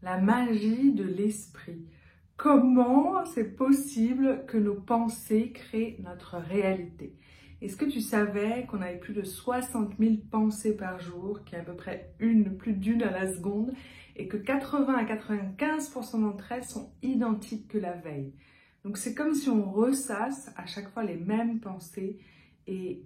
la magie de l'esprit. Comment c'est possible que nos pensées créent notre réalité? Est-ce que tu savais qu'on avait plus de 60 000 pensées par jour, qui est à peu près plus d'une à la seconde, et que 80 à 95% d'entre elles sont identiques que la veille? Donc c'est comme si on ressasse à chaque fois les mêmes pensées et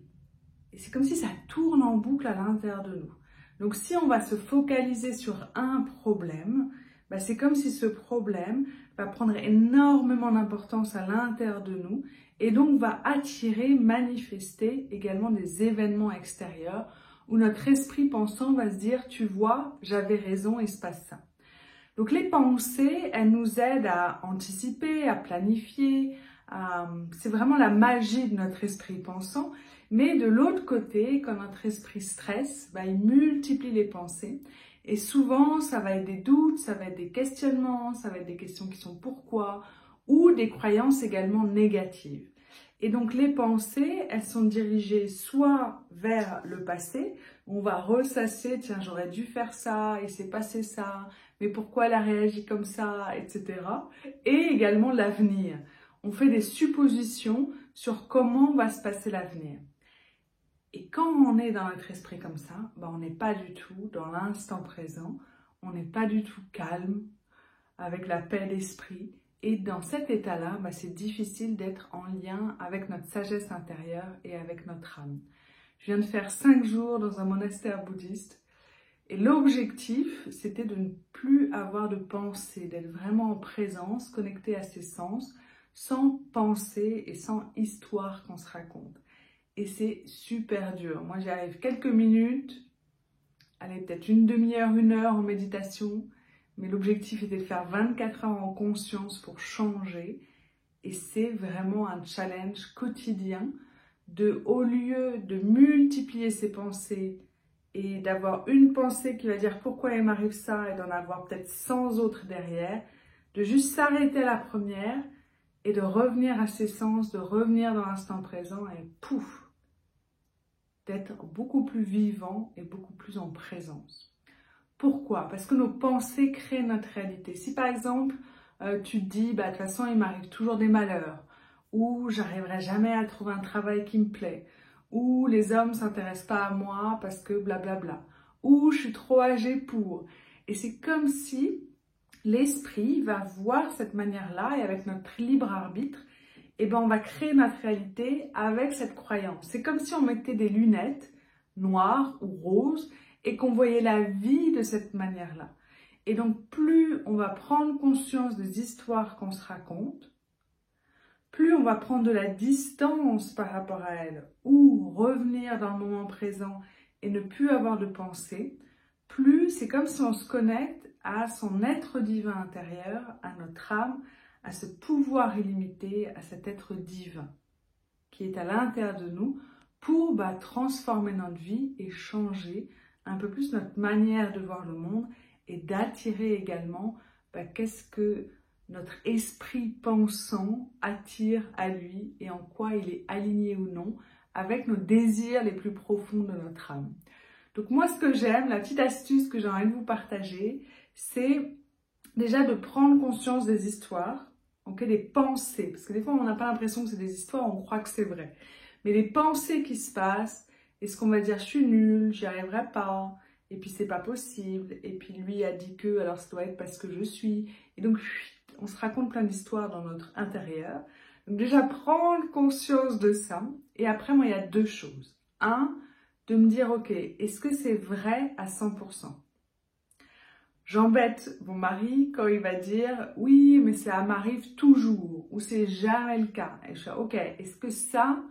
c'est comme si ça tourne en boucle à l'intérieur de nous. Donc si on va se focaliser sur un problème, c'est comme si ce problème va prendre énormément d'importance à l'intérieur de nous et donc va attirer, manifester également des événements extérieurs où notre esprit pensant va se dire « tu vois, j'avais raison, il se passe ça ». Donc les pensées, elles nous aident à anticiper, à planifier, c'est vraiment la magie de notre esprit pensant. Mais de l'autre côté, quand notre esprit stresse, il multiplie les pensées. Et souvent, ça va être des doutes, ça va être des questionnements, ça va être des questions qui sont pourquoi, ou des croyances également négatives. Et donc les pensées, elles sont dirigées soit vers le passé, on va ressasser, tiens j'aurais dû faire ça, il s'est passé ça, mais pourquoi elle a réagi comme ça, etc. Et également l'avenir. On fait des suppositions sur comment va se passer l'avenir. Et quand on est dans notre esprit comme ça, on n'est pas du tout dans l'instant présent, on n'est pas du tout calme, avec la paix d'esprit. Et dans cet état-là, c'est difficile d'être en lien avec notre sagesse intérieure et avec notre âme. Je viens de faire 5 jours dans un monastère bouddhiste et l'objectif, c'était de ne plus avoir de pensée, d'être vraiment en présence, connecté à ses sens, sans pensée et sans histoire qu'on se raconte. Et c'est super dur. Moi, j'y arrive quelques minutes, allez, peut-être une demi-heure, 1 heure en méditation, mais l'objectif était de faire 24 heures en conscience pour changer. Et c'est vraiment un challenge quotidien au lieu de multiplier ses pensées et d'avoir une pensée qui va dire pourquoi il m'arrive ça et d'en avoir peut-être 100 autres derrière, de juste s'arrêter à la première et de revenir à ses sens, de revenir dans l'instant présent et pouf, d'être beaucoup plus vivant et beaucoup plus en présence. Pourquoi? Parce que nos pensées créent notre réalité. Si par exemple, tu te dis, de toute façon, il m'arrive toujours des malheurs, ou j'arriverai jamais à trouver un travail qui me plaît, ou les hommes ne s'intéressent pas à moi parce que blablabla, ou je suis trop âgée pour. Et c'est comme si l'esprit va voir cette manière-là et avec notre libre arbitre, on va créer notre réalité avec cette croyance. C'est comme si on mettait des lunettes noires ou roses et qu'on voyait la vie de cette manière-là. Et donc, plus on va prendre conscience des histoires qu'on se raconte, plus on va prendre de la distance par rapport à elles, ou revenir dans le moment présent et ne plus avoir de pensée, plus c'est comme si on se connecte à son être divin intérieur, à notre âme, à ce pouvoir illimité, à cet être divin qui est à l'intérieur de nous pour transformer notre vie et changer un peu plus notre manière de voir le monde et d'attirer également qu'est-ce que notre esprit pensant attire à lui et en quoi il est aligné ou non avec nos désirs les plus profonds de notre âme. Donc moi, ce que j'aime, la petite astuce que j'ai envie de vous partager, c'est déjà de prendre conscience des histoires, des pensées, parce que des fois on n'a pas l'impression que c'est des histoires, on croit que c'est vrai. Mais les pensées qui se passent, est-ce qu'on va dire je suis nulle, j'y arriverai pas, et puis c'est pas possible, et puis lui a dit que, alors ça doit être parce que je suis, et donc on se raconte plein d'histoires dans notre intérieur. Donc déjà prendre conscience de ça, et après moi il y a 2 choses. Un, de me dire ok, est-ce que c'est vrai à 100%? J'embête mon mari quand il va dire « oui, mais ça m'arrive toujours » ou « c'est jamais le cas ». Et je dis « ok, est-ce que ça,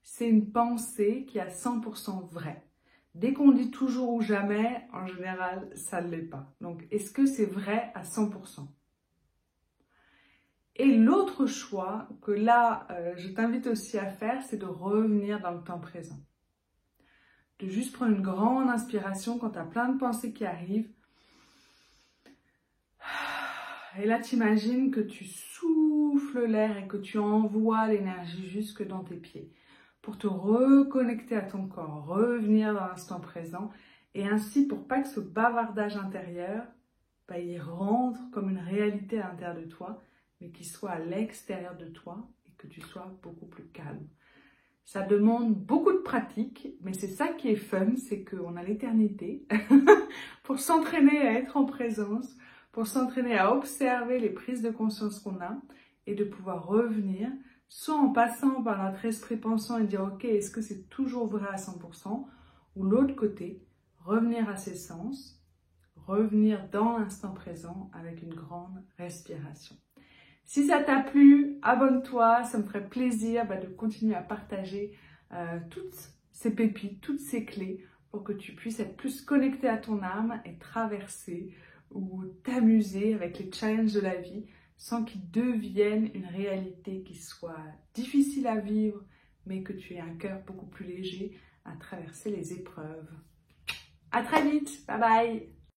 c'est une pensée qui est à 100% vraie ?» Dès qu'on dit toujours ou jamais, en général, ça ne l'est pas. Donc, est-ce que c'est vrai à 100%? Et l'autre choix que là, je t'invite aussi à faire, c'est de revenir dans le temps présent. De juste prendre une grande inspiration quand tu as plein de pensées qui arrivent. Et là, tu imagines que tu souffles l'air et que tu envoies l'énergie jusque dans tes pieds pour te reconnecter à ton corps, revenir dans l'instant présent et ainsi pour pas que ce bavardage intérieur il rentre comme une réalité à l'intérieur de toi, mais qu'il soit à l'extérieur de toi et que tu sois beaucoup plus calme. Ça demande beaucoup de pratique, mais c'est ça qui est fun, c'est qu'on a l'éternité pour s'entraîner à être en présence, pour s'entraîner à observer les prises de conscience qu'on a et de pouvoir revenir, soit en passant par notre esprit pensant et dire « Ok, est-ce que c'est toujours vrai à 100% ?» ou l'autre côté, revenir à ses sens, revenir dans l'instant présent avec une grande respiration. Si ça t'a plu, abonne-toi, ça me ferait plaisir de continuer à partager toutes ces pépites, toutes ces clés pour que tu puisses être plus connecté à ton âme et traverser ou t'amuser avec les challenges de la vie sans qu'ils deviennent une réalité qui soit difficile à vivre, mais que tu aies un cœur beaucoup plus léger à traverser les épreuves. À très vite, bye bye!